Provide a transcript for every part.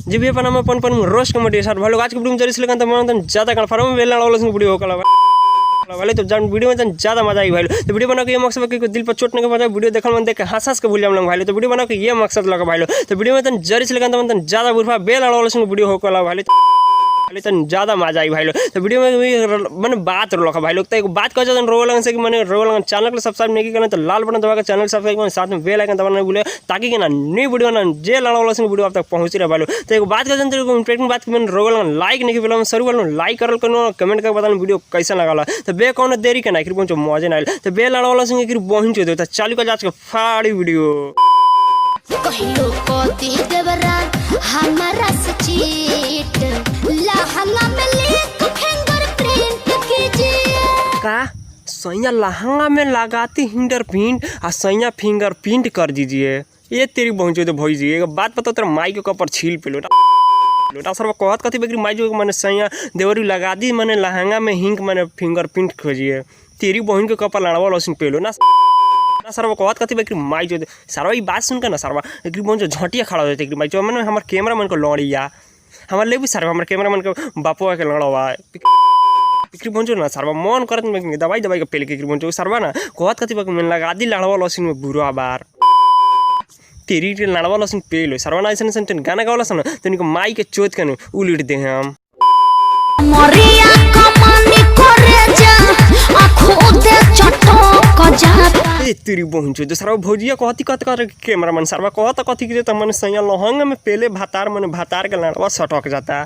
जी भी अपन अपन रोस्ट कमेटी सर भाई लोग आज के वीडियो में जरिस लेकिन तो मन ज्यादा कंफर्म में बेलना वाला वीडियो होगा भाई। तो जान वीडियो में ज्यादा मजा आई भाई। तो वीडियो बना के ये मकसद है कि दिल पर चोट नहीं पहुंचा, वीडियो देखल मन देख के हंस के भूल जाम भाई। तो वीडियो बना के ये मकसद लगा भाई। तो वीडियो में जरिस लेकिन तो ज्यादा बुरफा बेल वाला वीडियो होगा भाई। तो ज्यादा मजा आई भाई लोग। तो वीडियो में मैंने बात रखा भाई लोग। तो एक बात कह रोल लगन से कि मैंने रोल लगन चैनल को सब्सक्राइब नहीं किया तो लाल बटन दबा के चैनल सब्सक्राइब करें, साथ में बेल आइकन दबाना नहीं भूले ताकि कि ना नई वीडियो ना जे लड़ा वाला वीडियो आप तक पहुंच रहा भाई लोग। तो एक बात कर इंटरेस्टिंग बात मैंने रोल लगन लाइक नहीं किया सर वालों लाइक करल करो कमेंट करके बताना वीडियो कैसा लगा। तो बे कौन देरी के ना पहुंचो मजे ना तो बे लड़ा वाला संगे बहन चो तो चालू कर आज के फाड़ी वीडियो कहियो को दी देवरा हमारा सचीत लहंगा में लिख फिंगरप्रिंट कीजिए का सैया लहंगा में लगाती फिंगरप्रिंट और सैया फिंगरप्रिंट कर दीजिए। ये तेरी पहुंचो तो भाई जी एक बात पता तेरा माई के ऊपर छील पे लोटा सर कहत कथी बेकरी माई जो मैंने सैया देवरी लगा दी मैंने लहंगा में हिंक मैंने फिंगरप्रिंट खोजिए। तेरी बहन के कपर लड़वा लसिन पेलो ना सर कहत कथी बेकरी माई जो सरवा ये बात सुनकर ना सरवा एक बहन जो झटिया खड़ा होते माई जो मैंने हमारे कैमरा मैन को लड़िया हमारे ले भी सर हमारे कैमरा मैन को बापू के लड़वा बिक्री पहुंचो ना सरवा मन करत में दवाई के पहले के पहुंचो सरवा ना कहत कथी मैंने लगा दी लड़वा लसिन में बुरा बार तेरी लड़वा लसिन पेलो सरवा ना ऐसा गाना गावला सन तो इनको माई के चोत के उलट दे हम मरिया कमानी करे जा आंखों दे चटक जाता ए तेरी पहुंचो तो सरवा भौजिया कहती कर कैमरा मैन सरवा कहता कथी के तो मैंने सैया लहंगा में पहले भातार मैंने भातार के लड़वा सटक जाता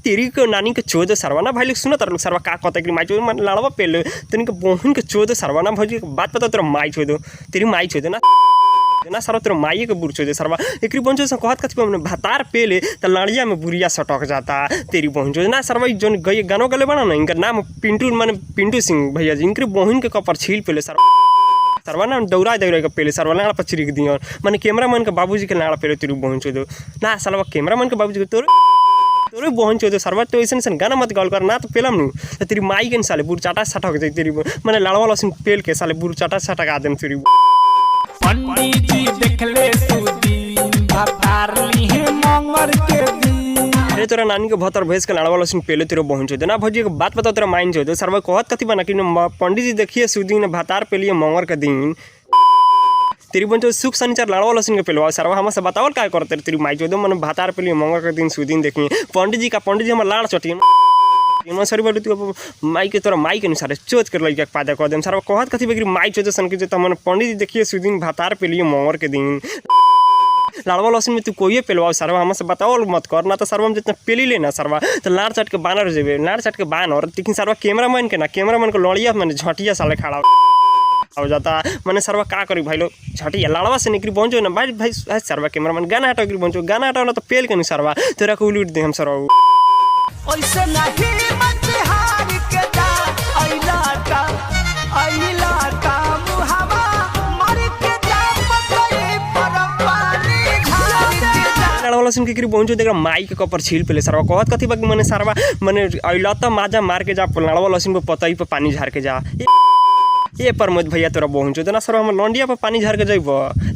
तेरी को नानी के चोद सरवा ना भाई लोग सुनो तार लोग सरवा का कहता कि माई चोद मैं लड़वा पहले तो इनके बहन के चोद सरवा ना भौजी बात पता तेरा माई चोदो तेरी माई चोदो ना सरवा तेरा माई के बुर चोदे सरवा एक पहुंचो से कहत कथी मैंने भातार पेले तो लड़िया में बुरिया सटक जाता तेरी पहुंचो ना सरवा जो गए गानों गले बना ना इनका नाम पिंटू मैंने पिंटू सिंह भैया जी इनके बहन के कपर छील पेले सरवा ना दौड़ा के पेले सरवा लाड़ा पर चिरिक दियो मैंने कैमरा मैन के बाबूजी के लाड़ा पेले तेरी पहुंचो दो ना सरवा कैमरा मैन के बाबूजी के तोरे बहन चो सरवा तो ऐसा गाना मत गाल कर ना तो पेलम नु तो तेरी माई के साले बुर चाटा सटक जाए तेरी मैंने लड़वा लसिन पेल के साले बुर चाटा सटक आ देम तेरी पंडित जी देखले सुदीन भातार ली मंगर के दिन अरे तोरा नानी के भतर भेज के लड़वा लसिन पेले तेरे बहन चो ना भौजी एक बात पता तेरा माइन चो सरवा कहत कथी बना कि पंडित जी देखिए सुदीन भातार पेलिए मंगर के दिन तेरी बहन सुख शनिचर लड़वा लसिन के पेलवा सरवा हमसे बतावल क्या करते तेरी माई चो मैंने भातार पेलिए मंगर के दिन सुदीन देखिए पंडित जी हमारे लाड़ चटिए सर बोलू तू माई के तोरा माई के अनुसार चोत कर लगे पादा कर देम सर कहत कथी बेकरी माई चोत सन के तो मैंने पंडित जी देखिए सुदिन भातार पे लिए मंगर के दिन लड़वा लसिन में तू कोई पेलवा सरवा हमसे बताओ मत कर ना तो सरवा हम जितना पेली लेना सरवा तो लाड़ चट के बानर जेबे लाड़ चट के बानर लेकिन सरवा कैमरा मैन के ना कैमरा मैन को लड़िया मैंने झटिया साले खड़ा हो जाता मैंने सरवा का करी भाई लोग झटिया लड़वा से निकली पहुंचो ना भाई भाई सरवा कैमरा मैन गाना हटाओ पहुंचो गाना हटाओ ना तो पेल के नहीं सरवा तेरा को उलट दे हम सरवा ओइसे नहीं मत हार के जा अइला का मुहावा मर के जा पकड़े पर पानी झाड़ के जा लड़वा लसिन के पहुंचो देख माई के कपर छील पेले सरवा कहत कथी बाकी मैंने सरवा मैंने अइला तो माजा मार के जा लड़वा लसिन को पतई पे पानी झाड़ के जा ये प्रमोद भैया तोरा पहुंचो तो ना सर हम लौंडिया पर पानी झाड़ के जब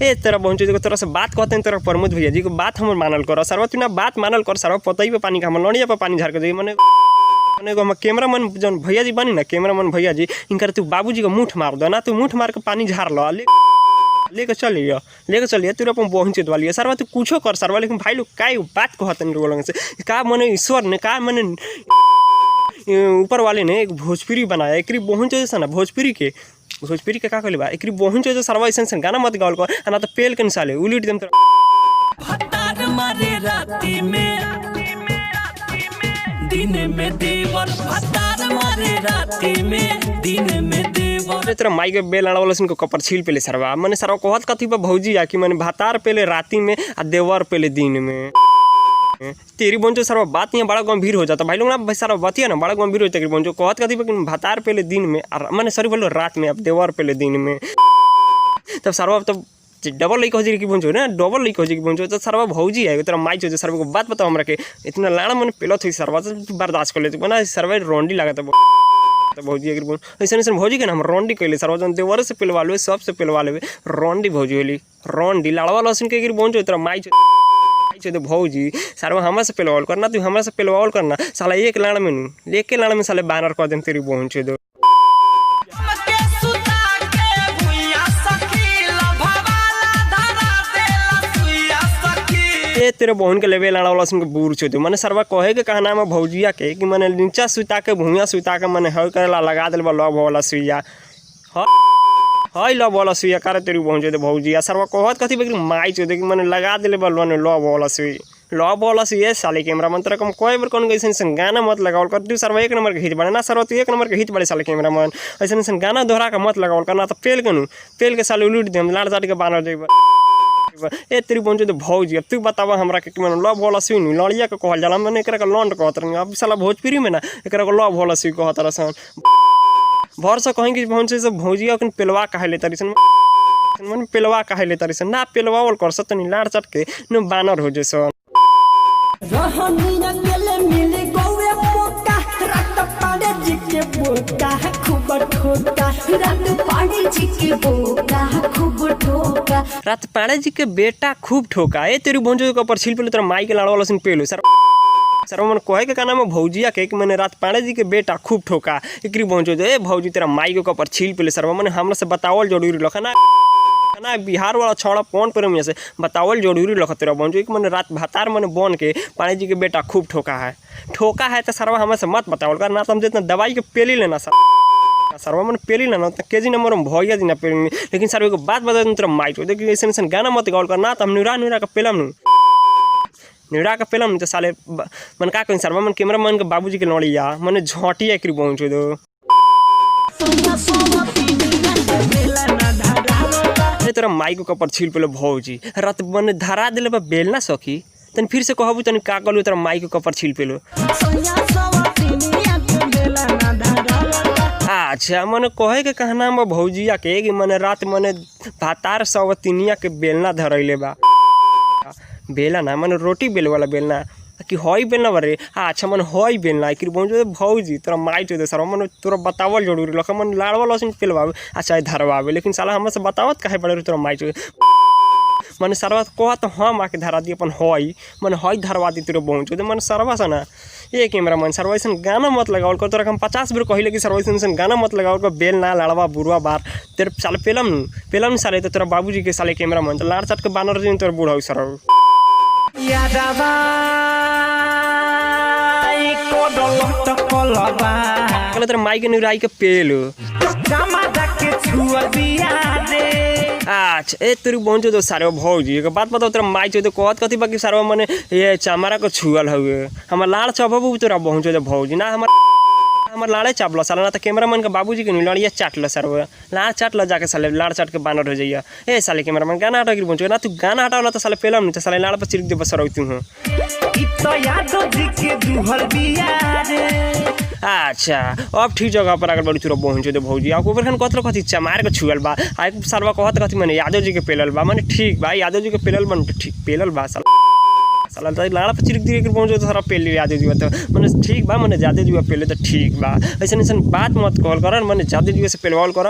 ए तेरा पहुंचो तोरा से बात कहते हैं तेरा प्रमोद भैया जी को बात हम मानल कर सरवा तू ना बात मानल कर सरवा पतई पे पानी हम लौंडिया पर पानी झाड़ के जाइए मैंने हम कैमरा मैन जन भैया जी बनी ना कैमरा मैन भैया जी इनकर तू बाबूजी को मुठ मार दो ना तू मुठ मार के पानी झाड़ लो लेके चलिए तेरा अपन पहुंच वाली सरवा तू कुछो कर सरवा लेकिन भाई लोग का बात कहते हैं लोगों से का मैंने ईश्वर ने का मैंने ऊपर वाले ने एक भोजपुरी बनाया एक बहन चो ना भोजपुरी के का कहले बा एक बहन चो सरवा ऐसा गाना मत गावल कर ना तो पेल के निसाले उलट देम भातार मारे राती में दिन में देवर भातार मारे राती में दिन में देवर तेरा माई के बेल लड़वा लसिन को कपर छील पेले सरवा मैंने सरवा कहत कथी बा भौजी आ कि मैंने भातार पेले राती में आ देवर पेले दिन में तेरी बहन सरवा बात यहाँ बड़ा गंभीर हो जाता भाई लोग ना भाई सारा बतिया ना बड़ा गंभीर हो जाता बहन कहत कथी बा भातार पेले दिन में मैंने सॉरी बोलो रात में अब देवर पेले दिन में तब सरवा तब डबल लई कह कि बहन ना डबल लई कह कि बहन तो सरवा भौजी है तेरा माई चो सरवा को बात बताओ हमरा के इतना लाड़ा मैंने पेलो थी सरवा तो बर्दाश्त कर लेते ना सरवा रोंडी लगा था भौजी ऐसा ऐसा भौजी के ना हम रोंडी कैले सरवा जन देवर से पिलवा ले सबसे पिलवा ले रोंडी भौजी होली रोंडी लड़वा लसिन के बहन तेरा माई चोदे भौजी सारा हमरा से पेलवाल करना तू हमरा से पेलवाल करना साला एक लाड़ में नू लेके लाड़ में साले बानर कर देम तेरी बहन चोदो के सुता के भुइया सखी लभवाला धरा देला सुइया सखी ए तेरे बहन के लेवे लाड़ा वाला सुन के बूढ़ चोदो माने सरवा कहे के कहना में भौजिया के कि माने नीचा सुता के भुइया सुता के माने हर करेला लगा देलबा लव वाला सुइया हाय लव वाला सुइया करे तेरी बहन चोदे भौजिया सरवा कहत कथी बेकरी माई चोदे कि माने लगा देले बा लव वाला सुई लव वाला सुई साले कैमरा मन तेरा कम कोई बार कौन ऐसे गाना मत लगावल कर तू सरवा एक नंबर के हिट बने ना सरवा तू एक नंबर के हिट बड़े साले कैमरा मन ऐसे गाना दोहरा के मत लगावल करना तो पेल के साले उलट देम लाड़ जाट के बानर देब ए तेरी बहन चोदे भौजी अब तू बतावा हमरा के कि माने लव वाला सुई नु लड़िया के कहल जाला माने एकरा के लॉन्ड कहत रही अब साला भोजपुरी में ना एकरा को लव वाला सुई कहत रसन भर से कहीं कि भौन से भौजिया के पेलवा काहे ले तरीसन मन पेलवा काहे ले तरीसन ना पेलवावल कर सत नहीं लाड़ चट के न बानर हो जैसन रहनी न गेले मिले गौवे मोका रात पाड़े जिके बोका खूब ठोका रात पाड़े जिके बोका खूब ठोका रात पाड़े जी के बेटा खूब ठोका ए तेरी भौंजो के ऊपर छिल पेलो तेरा माई के लाड़ वाला सिन पेलो सर मन कहे के कहना में भौजिया के कि मैंने रात पाड़े जी के बेटा खूब ठोका एकरी भौंजो ए भौजी तेरा माई के ऊपर छिल पेले सर मैंने हमरा से बतावल जरूरी लखा ना बिहार वाला छौड़ा पौन पर में से बतावल जरूरी लख तेरा भौंजो कि मैंने रात भातार मैंने बन के पाड़े जी के बेटा खूब ठोका है तो सरवा हमें से मत बतावल कर ना समझे इतना दवाई के पेली लेना सर सरवा मैंने पेली लेना तो केजी नंबर में भैया जी ना पेली लेकिन सर को बात बता तेरा माई चो देखिए ऐसे गाना मत गावल कर ना तो हम निरा के पेलम निड़ा का पेलम तो साले मन का कहीं सरवा मन कैमरा मन के बाबूजी के लड़िया मने झोटिया एकरी पहुंचो दो अरे तेरा माई को कपर छील पेलो भौजी रात मन धरा देले बा बेल ना सखी तन फिर से कहबू तन का कहलू तेरा माई को कपर छील पेलो अच्छा मने कहे के कहना में भौजिया के कि मने रात मने भातार सवतिनिया के बेलना धरैले बा बेला ना मन रोटी बेल वाला बेलना कि हई बेलना बरे अच्छा मन हई बेलना कि भौजी तोरा माई चो सर मन तोरा बतावल जरूरी लख मन लाड़वा लसन पेलवावे अच्छा धरवावे लेकिन साला हमरा से बतावत काहे पड़े तोरा माई चो मन सरवा कह तो हम आके धरा दी अपन हई मन हई धरवा दी तोरे बहन चो मन सरवा से ना ये कैमरा मन सरवा ऐसा गाना मत लगावल कर तोरा हम 50 बेर कहले कि सरवा ऐसा गाना मत लगावल कर बेल ना लाड़वा बुढ़वा बार तेरे साले पेलम साले तो तोरा बाबूजी के साले कैमरा मन तो लाड़ चट के बानर जी तोर बूढ़ा सरवा यादवा को डलत कलबा कहले तेरा माई के निराई के पेलो जमादा के छुआ दिया दे अच्छा ए तेरी बहन चो सारे भौजी एक बात बताओ तेरा माई चो कहत कथी बाकी सारे मने ये चमारा को छुअल हुए हमार लाड़ चबबू तोरा बहन चो भौजी ना हमार लाड़े चापल साला ना तो कैमरा मैन के बाबूजी के लड़िया चाटल सर लाड़ चाटल जाके साले लाड़ चाट के बानर हो जाइए ए साले कैमरा मैन गाना हटा पहुँचो ना तू गाना हटाओ ना तो साले पेलम नहीं तो साले लाड़ पर चिरक दे बस तू हूँ अच्छा अब ठीक जगह पर आकर बड़ी तोरा बहन चो भौजी आप ऊपर कहत कथी चमार के छुअल बा आ सरवा कहत कथी मैंने यादव जी के पेलल बा मैंने ठीक बा यादव जी के पेलल बन ठीक पेलल बा साला लाड़ा पर चिरक दिए पहुँचो तो सारा पेल यादव जी तो मैंने ठीक बा मैंने जादव जी पेले तो ठीक बा ऐसा बात मत कहल कर मैंने जादव जी से पेलवाल कर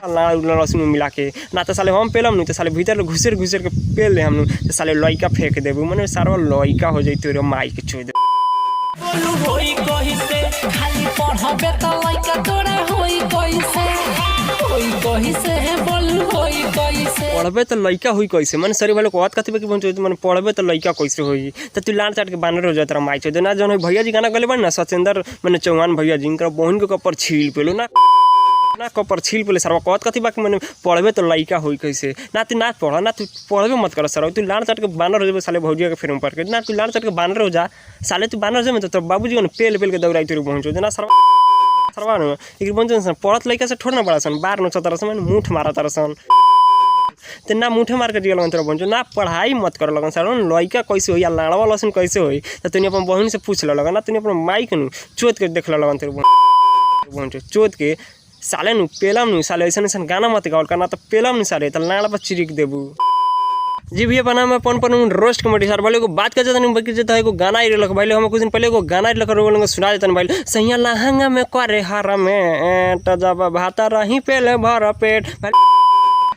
लहसुन मिला के ना तो साले हम पेलम नहीं तो साले भीतर घुसेर के पेल दे हम तो साले लइका फेंक देबू मैंने सारा लइका हो जाती रे माई के छो दे होई कहि से खाली पढ़बे त लइका तोरे होई कहि से होई कहि से बोल होई कहि से पढ़बे तो लइका हुई कैसे मन सरी वाले कहत कथी बे कि मन पढ़बे तो लइका कैसे होई तो तू लाड़ चाट के बानर हो जात माई चो ना जन भैया जी गाना गले बन ना सत्येंद्र मैंने चौहान भैया जी इनका बहन के कपर छील पेलो ना कपर छील पेले सरवा कहत कथी बाकी मैंने पढ़बे तो लइका हुई कैसे ना तू ना पढ़ ना तू पढ़बे मत कर सर तू लाड़ चाट के बानर हो जाए साले भौजिया के फिर पढ़ के ना तू लाड़ चाट के बानर हो जा साले तू बानर जाए तो बाबूजी ने पेल के दौड़ाई तेरे पहुँचो ना सरवा एक बन पढ़त लइका से थोड़ा ना बड़ा सन बार नोचा तरह मैंने मुठ मारा तरह सन तो ना मुठे मार के दिया तेरा बहन ना पढ़ाई मत कर लगन सर लइका कैसे हो या लाड़वा लसन कैसे हो तो तुम अपन बहन से पूछ लगा ना तुम अपन माई के नु चोत के देख लगन तेरे बहन चोत के साले नु पेलम नु साले ऐसा गाना मत गावल करना तो पेलम नु साले तो लाड़ा पर चिरिक देबू जी भैया बना मैं पन रोस्ट कमेडी सर भाई को बात कर जाता नहीं बाकी जाता है को गाना ही रख भाई हम कुछ दिन पहले को गाना ही रख सुना देता भाई सैया लहंगा में करे हर में तो जब भाता रही पेले भर पेट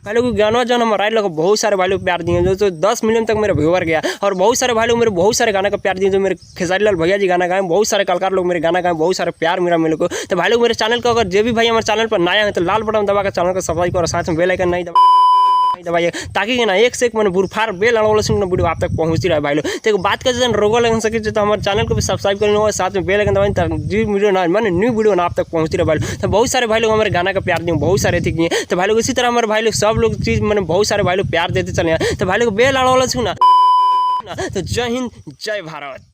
भाई लोग गाना जो हमारे लोग बहुत सारे भाई लोग प्यार दिए जो 10 मिलियन तक मेरा व्यूअर गया और बहुत सारे भाई लोग मेरे बहुत सारे गाना का प्यार दिए जो मेरे खेसारी लाल भैया जी गाना गाए बहुत सारे कलाकार लोग मेरे गाना गाए बहुत सारे प्यार मेरा मेरे को। तो भाई लोग मेरे चैनल को अगर जो भी भाई हमारे चैनल पर नया है तो लाल बटन दबा कर चैनल को सब्सक्राइब करो साथ में बेल आइकन नहीं दबाइए ताकि ना एक से एक मैंने बुरफार बेल अड़ोले से वीडियो आप तक पहुँचती रहे भाई लोग। तो बात कर रोगो लगन सके तो हमारे चैनल को भी सब्सक्राइब करना होगा साथ में बेल आइकन दबाइए जी वीडियो ना मैंने न्यू वीडियो ना आप तक पहुँचती रहे भाई लोग। तो बहुत सारे भाई लोग हमारे गाना का प्यार दिए बहुत सारे थे किए तो भाई लोग इसी तरह हमारे भाई लोग सब लोग चीज़ मैंने बहुत सारे भाई लोग प्यार देते चले तो भाई लोग बेल अड़ोले सुना। तो जय हिंद जय भारत।